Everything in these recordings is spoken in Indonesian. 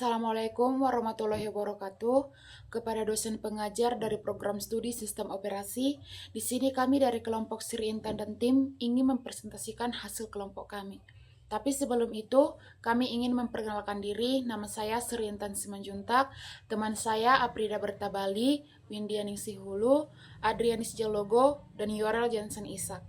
Assalamualaikum warahmatullahi wabarakatuh. Kepada dosen pengajar dari program studi Sistem Operasi, di sini kami dari kelompok Sri Intan dan tim ingin mempresentasikan hasil kelompok kami. Tapi sebelum itu, kami ingin memperkenalkan diri. Nama saya Sri Intan Simanjuntak, teman saya Aprida Bertabali, Windia Ningsih Hulu, Adrianis Jalogo, dan Yorel Jansen Isak.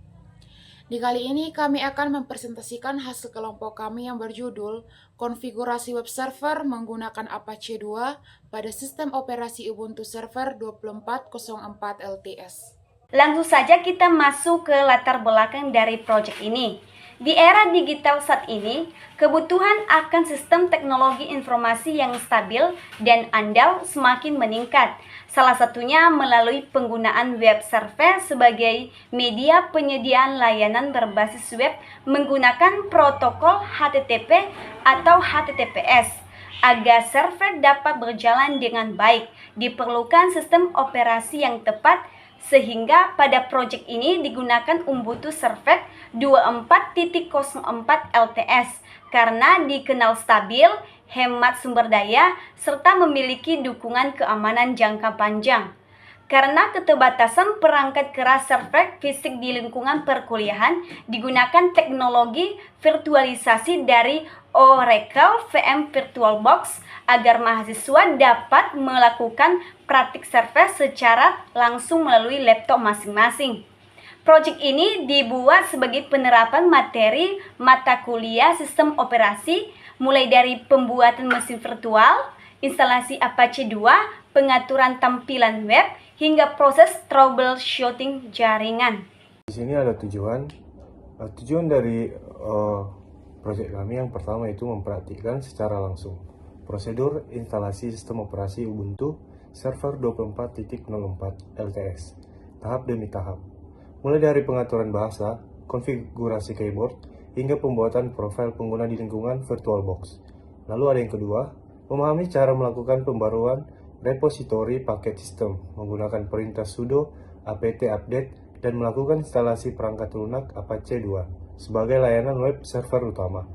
Di kali ini kami akan mempresentasikan hasil kelompok kami yang berjudul Konfigurasi Web Server menggunakan Apache 2 pada Sistem Operasi Ubuntu Server 2404 LTS. Langsung saja kita masuk ke latar belakang dari proyek ini. Di era digital saat ini, kebutuhan akan sistem teknologi informasi yang stabil dan andal semakin meningkat. Salah satunya melalui penggunaan web server sebagai media penyediaan layanan berbasis web menggunakan protokol HTTP atau HTTPS. Agar server dapat berjalan dengan baik, diperlukan sistem operasi yang tepat, sehingga pada proyek ini digunakan Ubuntu Server 24.04 LTS karena dikenal stabil, hemat sumber daya, serta memiliki dukungan keamanan jangka panjang. Karena keterbatasan perangkat keras server fisik di lingkungan perkuliahan, digunakan teknologi virtualisasi dari Oracle VM VirtualBox agar mahasiswa dapat melakukan praktik server secara langsung melalui laptop masing-masing. Proyek ini dibuat sebagai penerapan materi mata kuliah sistem operasi, mulai dari pembuatan mesin virtual, instalasi Apache 2, pengaturan tampilan web, hingga proses troubleshooting jaringan. Di sini ada tujuan dari proyek kami. Yang pertama itu mempraktikkan secara langsung prosedur instalasi sistem operasi Ubuntu Server 24.04 LTS tahap demi tahap, mulai dari pengaturan bahasa, konfigurasi keyboard, hingga pembuatan profil pengguna di lingkungan VirtualBox. Lalu ada yang kedua, memahami cara melakukan pembaruan repositori paket sistem menggunakan perintah sudo apt update dan melakukan instalasi perangkat lunak Apache 2 sebagai layanan web server utama.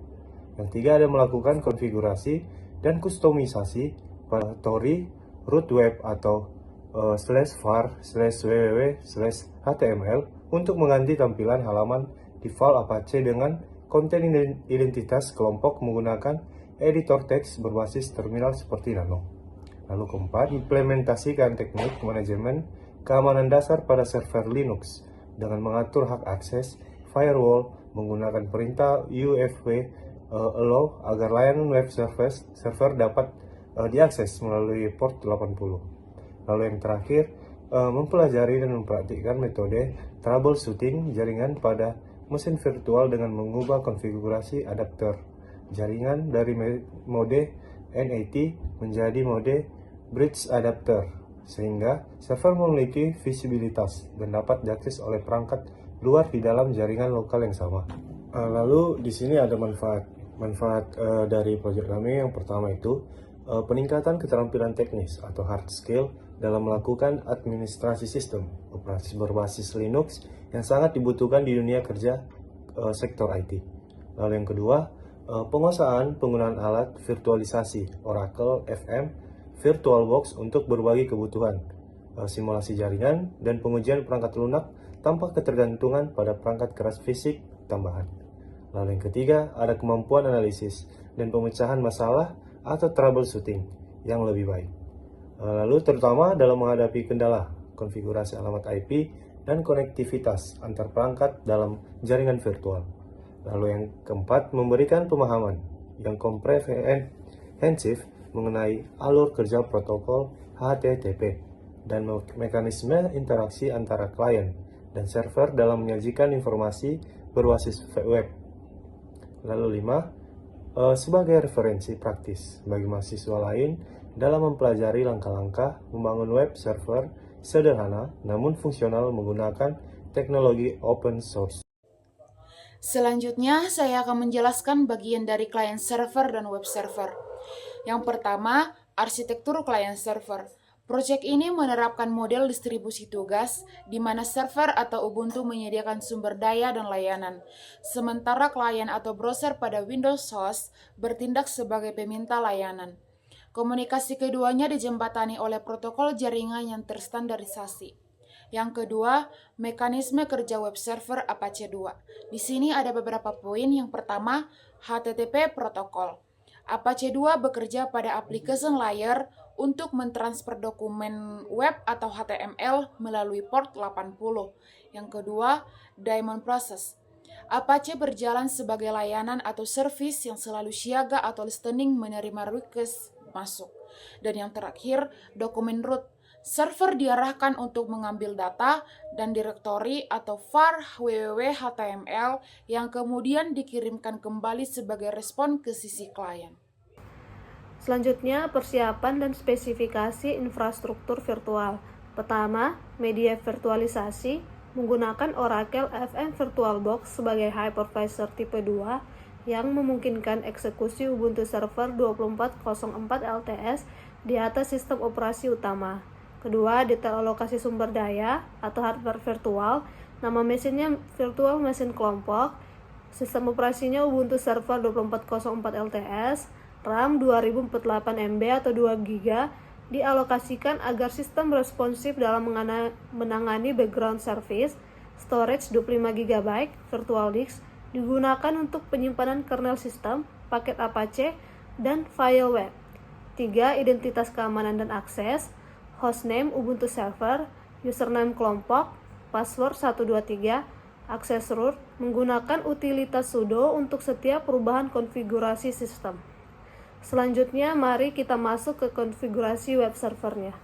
Yang tiga ada melakukan konfigurasi dan kustomisasi repository root web atau /var/www/html untuk mengganti tampilan halaman default Apache dengan konten identitas kelompok menggunakan editor teks berbasis terminal seperti Nano. Lalu keempat, implementasikan teknik manajemen keamanan dasar pada server Linux dengan mengatur hak akses, firewall, menggunakan perintah UFW allow agar layanan web server dapat diakses melalui port 80. Lalu yang terakhir, mempelajari dan mempraktikkan metode troubleshooting jaringan pada mesin virtual dengan mengubah konfigurasi adapter jaringan dari mode NAT menjadi mode bridge adapter, sehingga server memiliki visibilitas dan dapat diakses oleh perangkat luar di dalam jaringan lokal yang sama. Lalu di sini ada manfaat dari proyek kami. Yang pertama itu peningkatan keterampilan teknis atau hard skill dalam melakukan administrasi sistem operasi berbasis Linux yang sangat dibutuhkan di dunia kerja sektor IT. Lalu yang kedua, penguasaan penggunaan alat virtualisasi Oracle FM VirtualBox untuk berbagai kebutuhan, simulasi jaringan, dan pengujian perangkat lunak tanpa ketergantungan pada perangkat keras fisik tambahan. Lalu yang ketiga, ada kemampuan analisis dan pemecahan masalah atau troubleshooting yang lebih baik. Lalu terutama dalam menghadapi kendala konfigurasi alamat IP dan konektivitas antar perangkat dalam jaringan virtual. Lalu yang keempat, memberikan pemahaman yang komprehensif mengenai alur kerja protokol HTTP dan mekanisme interaksi antara klien dan server dalam menyajikan informasi berbasis web. Lalu 5, sebagai referensi praktis bagi mahasiswa lain dalam mempelajari langkah-langkah membangun web server sederhana namun fungsional menggunakan teknologi open source. Selanjutnya, saya akan menjelaskan bagian dari client server dan web server. Yang pertama, arsitektur client server. Proyek ini menerapkan model distribusi tugas, di mana server atau Ubuntu menyediakan sumber daya dan layanan, sementara klien atau browser pada Windows host bertindak sebagai peminta layanan. Komunikasi keduanya dijembatani oleh protokol jaringan yang terstandarisasi. Yang kedua, mekanisme kerja web server Apache 2. Di sini ada beberapa poin. Yang pertama, HTTP protokol. Apache 2 bekerja pada application layer untuk mentransfer dokumen web atau HTML melalui port 80. Yang kedua, daemon process. Apache berjalan sebagai layanan atau service yang selalu siaga atau listening menerima request masuk. Dan yang terakhir, dokumen root. Server diarahkan untuk mengambil data dan direktori atau var www HTML yang kemudian dikirimkan kembali sebagai respon ke sisi klien. Selanjutnya, persiapan dan spesifikasi infrastruktur virtual. Pertama, media virtualisasi menggunakan Oracle FM VirtualBox sebagai hypervisor tipe 2 yang memungkinkan eksekusi Ubuntu Server 2404 LTS di atas sistem operasi utama. Kedua, detail alokasi sumber daya atau hardware virtual. Nama mesinnya Virtual Machine Kelompok. Sistem operasinya Ubuntu Server 2404 LTS. RAM 2048 MB atau 2 GB dialokasikan agar sistem responsif dalam menangani background service. Storage 25 GB virtual disk digunakan untuk penyimpanan kernel sistem, paket Apache, dan file web. 3. Identitas keamanan dan akses. Hostname Ubuntu Server, username kelompok, password 123, akses root, menggunakan utilitas sudo untuk setiap perubahan konfigurasi sistem. Selanjutnya, mari kita masuk ke konfigurasi web servernya.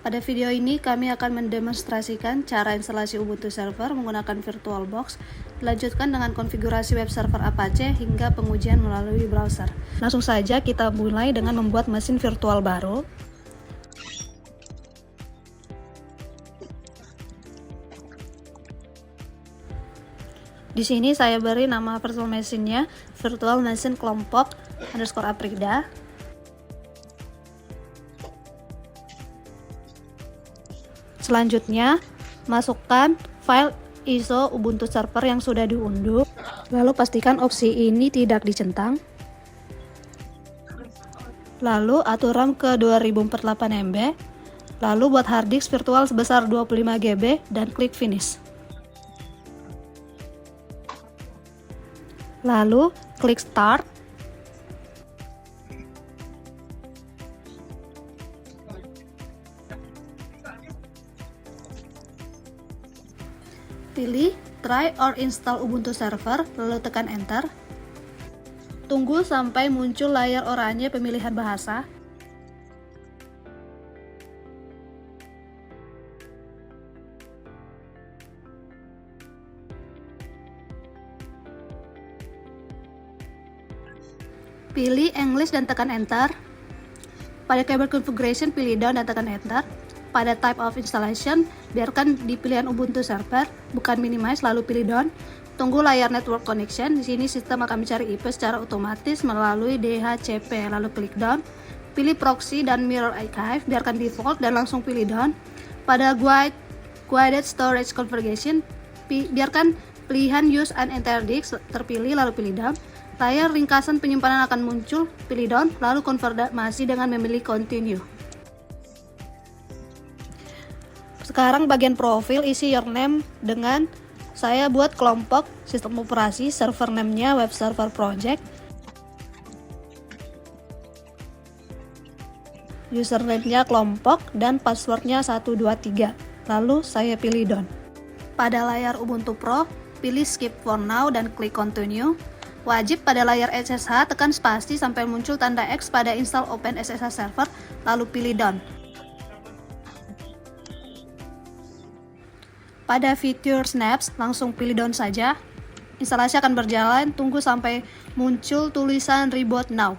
Pada video ini, kami akan mendemonstrasikan cara instalasi Ubuntu Server menggunakan VirtualBox, dilanjutkan dengan konfigurasi web server Apache hingga pengujian melalui browser. Langsung saja kita mulai dengan membuat mesin virtual baru. Di sini saya beri nama virtual machine-nya Virtual Machine Kelompok _Aprida. Selanjutnya, masukkan file ISO Ubuntu Server yang sudah diunduh. Lalu pastikan opsi ini tidak dicentang. Lalu atur RAM ke 2048 MB. Lalu buat hard disk virtual sebesar 25 GB dan klik finish. Lalu klik start. Pilih try or install Ubuntu Server, lalu tekan enter. Tunggu sampai muncul layar oranye pemilihan bahasa. Pilih English dan tekan enter. Pada keyboard configuration, pilih down dan tekan enter. Pada type of installation, biarkan di pilihan Ubuntu Server, bukan minimize, lalu pilih down. Tunggu layar network connection. Di sini sistem akan mencari IP secara otomatis melalui DHCP, lalu klik down. Pilih proxy dan mirror archive, biarkan default dan langsung pilih down. Pada guided storage configuration, biarkan pilihan use an entire disk terpilih, lalu pilih down. Layar ringkasan penyimpanan akan muncul, pilih down, lalu konfirmasi dengan memilih continue. Sekarang bagian profil, isi your name dengan saya buat kelompok sistem operasi, server name-nya web server project, username-nya kelompok, dan password-nya 123. Lalu saya pilih done. Pada layar Ubuntu Pro, pilih skip for now dan klik continue. Wajib pada layar SSH tekan spasi sampai muncul tanda X pada install Open SSH Server, lalu pilih done. Pada fitur snaps, langsung pilih down saja. Instalasi akan berjalan, tunggu sampai muncul tulisan reboot now.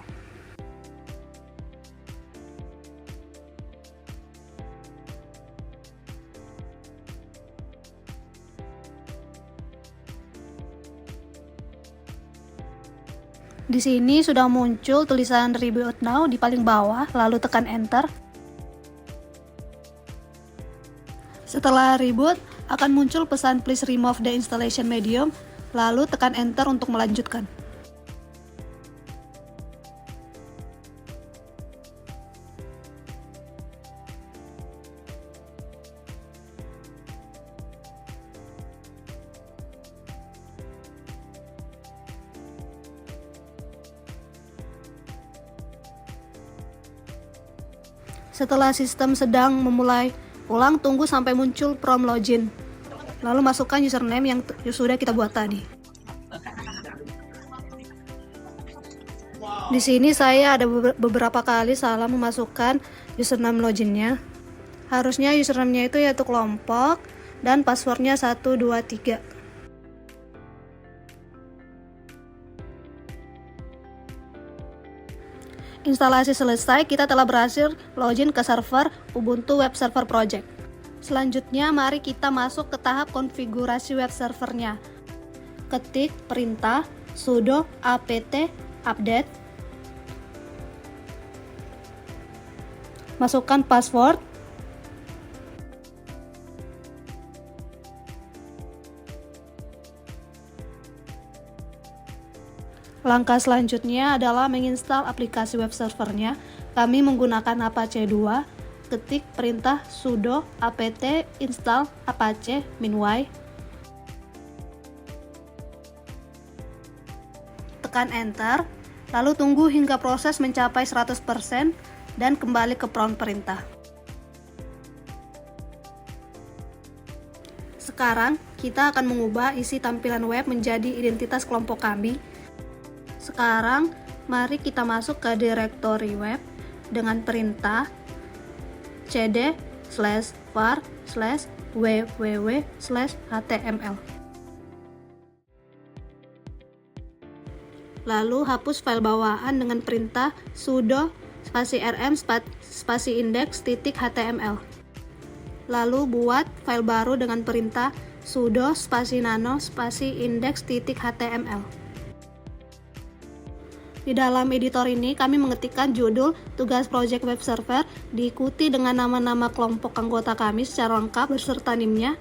Di sini sudah muncul tulisan reboot now di paling bawah, lalu tekan enter. Setelah reboot, akan muncul pesan please remove the installation medium, lalu tekan enter untuk melanjutkan. Setelah sistem sedang memulai ulang, tunggu sampai muncul prompt login. Lalu masukkan username yang sudah kita buat tadi. Di sini saya ada beberapa kali salah memasukkan username loginnya. Harusnya username-nya itu yaitu kelompok dan passwordnya 123. Instalasi selesai, kita telah berhasil login ke server Ubuntu Web Server Project. Selanjutnya, mari kita masuk ke tahap konfigurasi web servernya. Ketik perintah sudo apt update. Masukkan password. Langkah selanjutnya adalah menginstal aplikasi web servernya. Kami menggunakan Apache 2. Ketik perintah sudo apt install apache -y. Tekan enter, lalu tunggu hingga proses mencapai 100% dan kembali ke prompt perintah. Sekarang, kita akan mengubah isi tampilan web menjadi identitas kelompok kami. Sekarang, mari kita masuk ke direktori web dengan perintah cd/var/www/html. Lalu hapus file bawaan dengan perintah sudo rm index.html. Lalu buat file baru dengan perintah sudo nano index.html. Di dalam editor ini, kami mengetikkan judul tugas project web server, diikuti dengan nama-nama kelompok anggota kami secara lengkap beserta NIM-nya.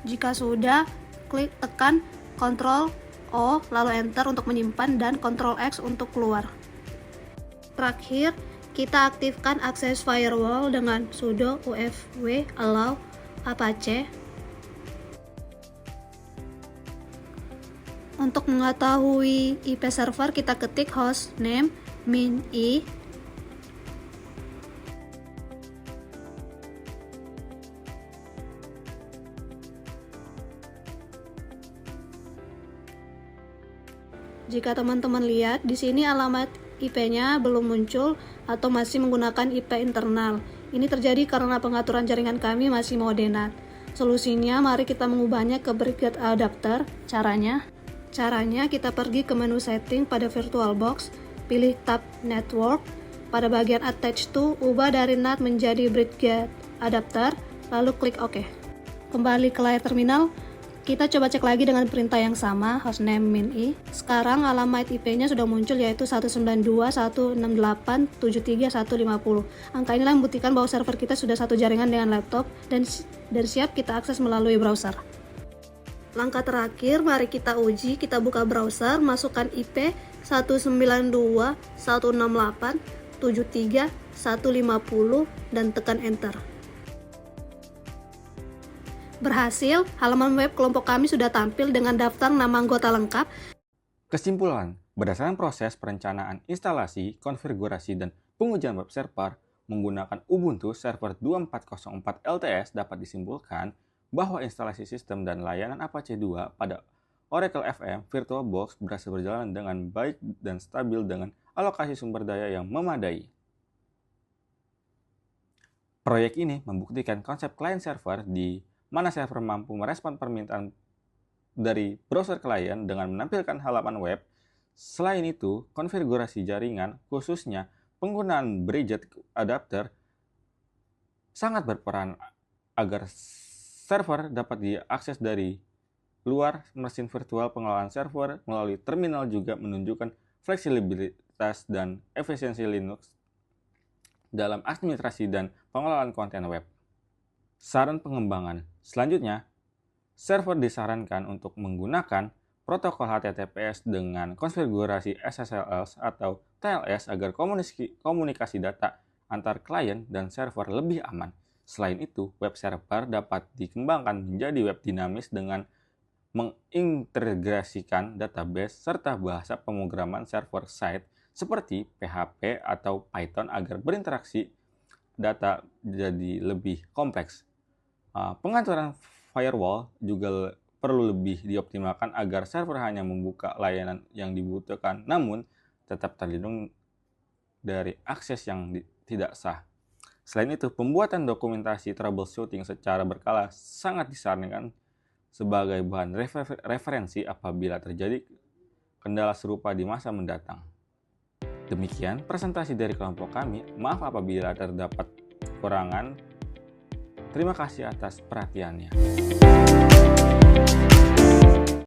Jika sudah, tekan Ctrl O lalu Enter untuk menyimpan dan Ctrl X untuk keluar. Terakhir, kita aktifkan akses firewall dengan sudo ufw allow apache. Untuk mengetahui IP server, kita ketik hostname -i. Jika teman-teman lihat, di sini alamat IP-nya belum muncul atau masih menggunakan IP internal. Ini terjadi karena pengaturan jaringan kami masih modernat. Solusinya, mari kita mengubahnya ke Brigade Adapter. Caranya kita pergi ke menu setting pada VirtualBox, pilih tab Network. Pada bagian Attach to, ubah dari NAT menjadi Brigade Adapter, lalu klik OK. Kembali ke layar terminal. Kita coba cek lagi dengan perintah yang sama, hostname -i. Sekarang alamat IP-nya sudah muncul, yaitu 192.168.73.150. Angka inilah yang membuktikan bahwa server kita sudah satu jaringan dengan laptop dan siap kita akses melalui browser. Langkah terakhir, mari kita uji. Kita buka browser, masukkan IP 192.168.73.150 dan tekan enter. Berhasil, halaman web kelompok kami sudah tampil dengan daftar nama anggota lengkap. Kesimpulan, berdasarkan proses perencanaan instalasi, konfigurasi, dan pengujian web server menggunakan Ubuntu Server 2404 LTS dapat disimpulkan bahwa instalasi sistem dan layanan Apache 2 pada Oracle FM VirtualBox berhasil berjalan dengan baik dan stabil dengan alokasi sumber daya yang memadai. Proyek ini membuktikan konsep client server di mana server mampu merespon permintaan dari browser klien dengan menampilkan halaman web. Selain itu, konfigurasi jaringan, khususnya penggunaan Brigade Adapter, sangat berperan agar server dapat diakses dari luar mesin virtual. Pengelolaan server melalui terminal juga menunjukkan fleksibilitas dan efisiensi Linux dalam administrasi dan pengelolaan konten web. Saran pengembangan. Selanjutnya, server disarankan untuk menggunakan protokol HTTPS dengan konfigurasi SSL atau TLS agar komunikasi data antar klien dan server lebih aman. Selain itu, web server dapat dikembangkan menjadi web dinamis dengan mengintegrasikan database serta bahasa pemrograman server-side seperti PHP atau Python agar berinteraksi data jadi lebih kompleks. Pengaturan firewall juga perlu lebih dioptimalkan agar server hanya membuka layanan yang dibutuhkan, namun tetap terlindung dari akses yang tidak sah. Selain itu, pembuatan dokumentasi troubleshooting secara berkala sangat disarankan sebagai bahan referensi apabila terjadi kendala serupa di masa mendatang. Demikian presentasi dari kelompok kami. Maaf apabila terdapat kekurangan. Terima kasih atas perhatiannya.